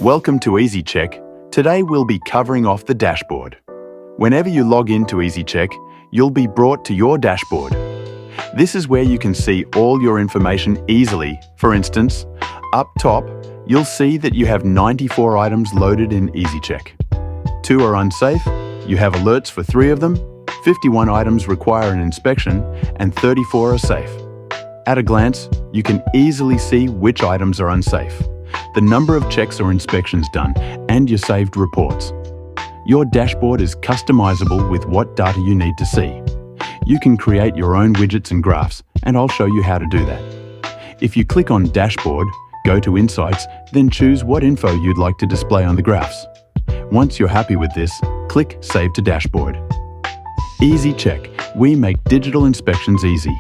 Welcome to EZICHEQ. Today we'll be covering off the dashboard. Whenever you log into EZICHEQ, you'll be brought to your dashboard. This is where you can see all your information easily. For instance, up top, you'll see that you have 94 items loaded in EZICHEQ. 2 are unsafe, you have alerts for 3 of them, 51 items require an inspection, and 34 are safe. At a glance, you can easily see which items are unsafe, the number of checks or inspections done, and your saved reports. Your dashboard is customizable with what data you need to see. You can create your own widgets and graphs, and I'll show you how to do that. If you click on Dashboard, go to Insights, then choose what info you'd like to display on the graphs. Once you're happy with this, click Save to Dashboard. EZICHEQ, we make digital inspections easy.